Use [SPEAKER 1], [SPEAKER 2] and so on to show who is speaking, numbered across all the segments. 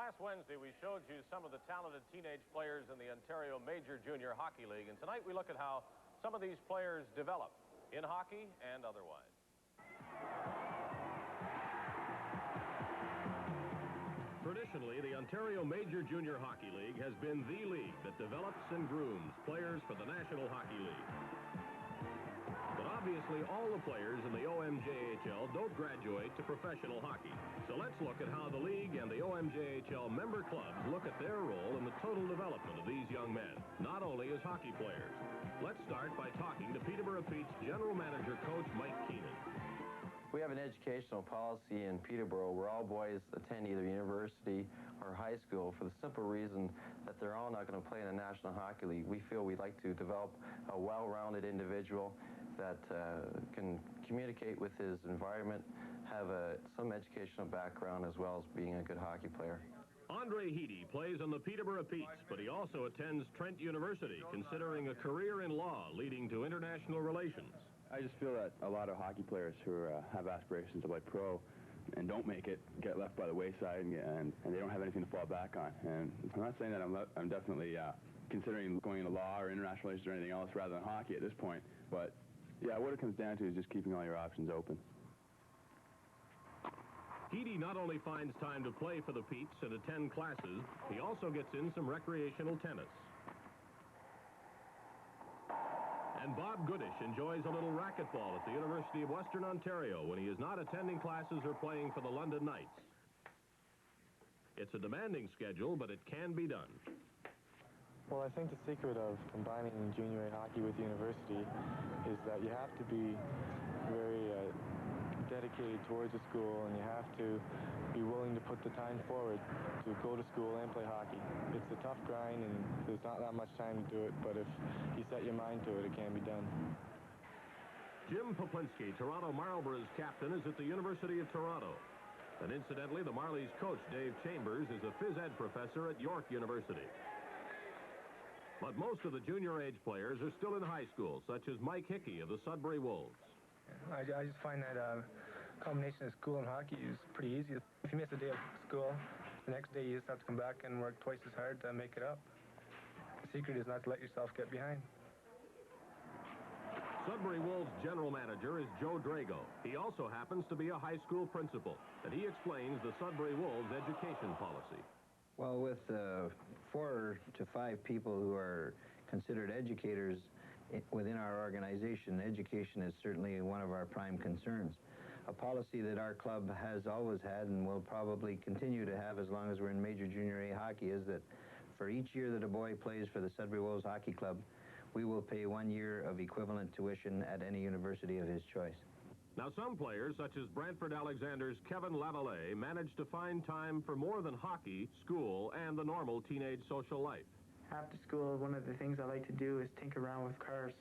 [SPEAKER 1] Last Wednesday, we showed you some of the talented teenage players in the Ontario Major Junior Hockey League, and tonight we look at how some of these players develop in hockey and otherwise. Traditionally, the Ontario Major Junior Hockey League has been the league that develops and grooms players for the National Hockey League. But obviously, all the players in the OMJHL don't graduate to professional hockey. So let's look at how the league and the OMJHL member clubs look at their role in the total development of these young men, not only as hockey players. Let's start by talking to Peterborough Pete's General Manager Coach Mike Keenan.
[SPEAKER 2] We have an educational policy in Peterborough where all boys attend either university or high school for the simple reason that they're all not going to play in the National Hockey League. We feel we'd like to develop a well-rounded individual that can communicate with his environment, have some educational background as well as being a good hockey player.
[SPEAKER 1] Andre Hidi plays on the Peterborough Petes, but he also attends Trent University, considering a career in law leading to international relations.
[SPEAKER 3] I just feel that a lot of hockey players who have aspirations to play pro and don't make it get left by the wayside, and they don't have anything to fall back on. And I'm not saying that I'm definitely considering going into law or international relations or anything else rather than hockey at this point, but yeah, what it comes down to is just keeping all your options open.
[SPEAKER 1] Hidi not only finds time to play for the Petes and attend classes, he also gets in some recreational tennis. And Bob Goodish enjoys a little racquetball at the University of Western Ontario when he is not attending classes or playing for the London Knights. It's a demanding schedule, but it can be done.
[SPEAKER 4] Well, I think the secret of combining junior A hockey with university is that you have to be very dedicated towards the school, and you have to be willing to put the time forward to go to school and play hockey. It's a tough grind, and there's not that much time to do it, but if you set your mind to it, it can be done.
[SPEAKER 1] Jim Poplinski, Toronto Marlborough's captain, is at the University of Toronto. And incidentally, the Marlies' coach, Dave Chambers, is a phys ed professor at York University. But most of the junior age players are still in high school, such as Mike Hickey of the Sudbury Wolves.
[SPEAKER 5] I just find that combination of school and hockey is pretty easy. If you miss a day of school, the next day you just have to come back and work twice as hard to make it up. The secret is not to let yourself get behind.
[SPEAKER 1] Sudbury Wolves general manager is Joe Drago. He also happens to be a high school principal, and he explains the Sudbury Wolves education policy.
[SPEAKER 6] Well, with 4 to 5 people who are considered educators within our organization, education is certainly one of our prime concerns. A policy that our club has always had and will probably continue to have as long as we're in Major Junior A hockey is that for each year that a boy plays for the Sudbury Wolves Hockey Club, we will pay 1 year of equivalent tuition at any university of his choice.
[SPEAKER 1] Now, some players, such as Brantford Alexander's Kevin LaVallee, managed to find time for more than hockey, school, and the normal teenage social life.
[SPEAKER 7] After school, one of the things I like to do is tinker around with cars.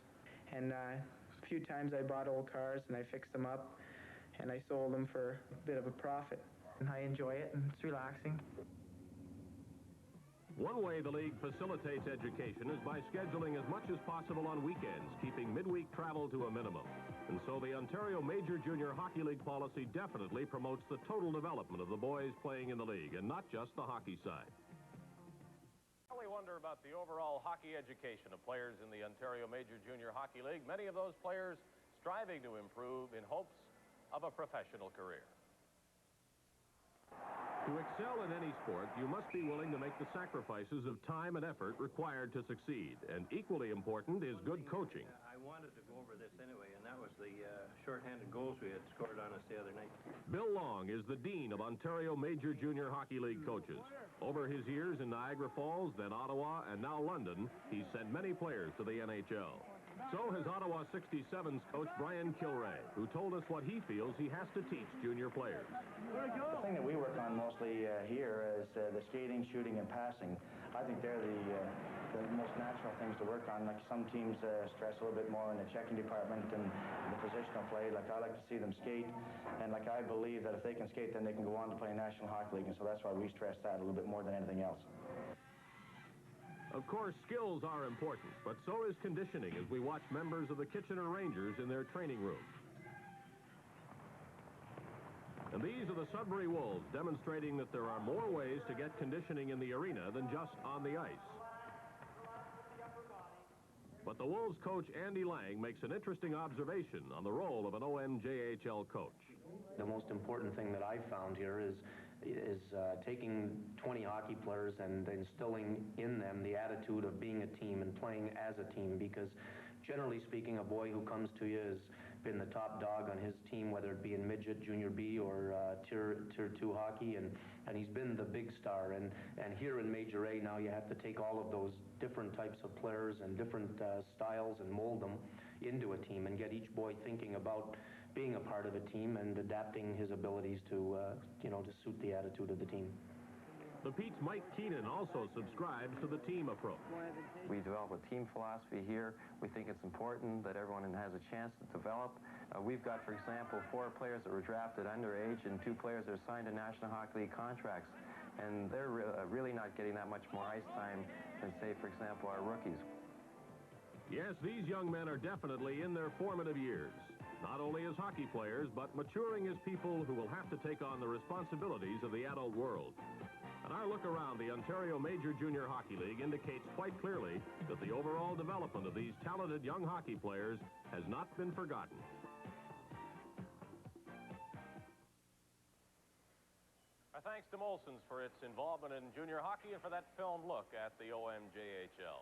[SPEAKER 7] And a few times I bought old cars and I fixed them up and I sold them for a bit of a profit. And I enjoy it and it's relaxing.
[SPEAKER 1] One way the league facilitates education is by scheduling as much as possible on weekends, keeping midweek travel to a minimum. And so the Ontario Major Junior Hockey League policy definitely promotes the total development of the boys playing in the league, and not just the hockey side. We wonder about the overall hockey education of players in the Ontario Major Junior Hockey League. Many of those players striving to improve in hopes of a professional career. To excel in any sport, you must be willing to make the sacrifices of time and effort required to succeed. And equally important is good coaching.
[SPEAKER 8] I wanted to go over this anyway, and that was the shorthanded goals we had scored on us the other night.
[SPEAKER 1] Bill Long is the Dean of Ontario Major Junior Hockey League coaches. Over his years in Niagara Falls, then Ottawa, and now London, he's sent many players to the NHL. So has Ottawa 67's coach Brian Kilrea, who told us what he feels he has to teach junior players.
[SPEAKER 9] The thing that we work on mostly here is the skating, shooting, and passing. I think they're the most natural things to work on. Like some teams stress a little bit more in the checking department and the positional play. Like I like to see them skate, and like I believe that if they can skate, then they can go on to play National Hockey League, and so that's why we stress that a little bit more than anything else.
[SPEAKER 1] Of course, skills are important, but so is conditioning as we watch members of the Kitchener Rangers in their training room. And these are the Sudbury Wolves, demonstrating that there are more ways to get conditioning in the arena than just on the ice. But the Wolves coach, Andy Laing, makes an interesting observation on the role of an OMJHL coach.
[SPEAKER 10] The most important thing that I've found here is taking 20 hockey players and instilling in them the attitude of being a team and playing as a team, because generally speaking, a boy who comes to you has been the top dog on his team, whether it be in midget, junior B, or tier 2 hockey, and he's been the big star. And here in Major A now you have to take all of those different types of players and different styles and mold them into a team and get each boy thinking about being a part of a team and adapting his abilities to, to suit the attitude of the team.
[SPEAKER 1] The Pete's Mike Keenan also subscribes to the team approach.
[SPEAKER 2] We develop a team philosophy here. We think it's important that everyone has a chance to develop. We've got, for example, 4 players that were drafted underage and 2 players that are signed to National Hockey League contracts. And they're really not getting that much more ice time than, say, for example, our rookies.
[SPEAKER 1] Yes, these young men are definitely in their formative years, not only as hockey players, but maturing as people who will have to take on the responsibilities of the adult world. And our look around the Ontario Major Junior Hockey League indicates quite clearly that the overall development of these talented young hockey players has not been forgotten.
[SPEAKER 11] Our thanks to Molson's for its involvement in junior hockey and for that film look at the OMJHL.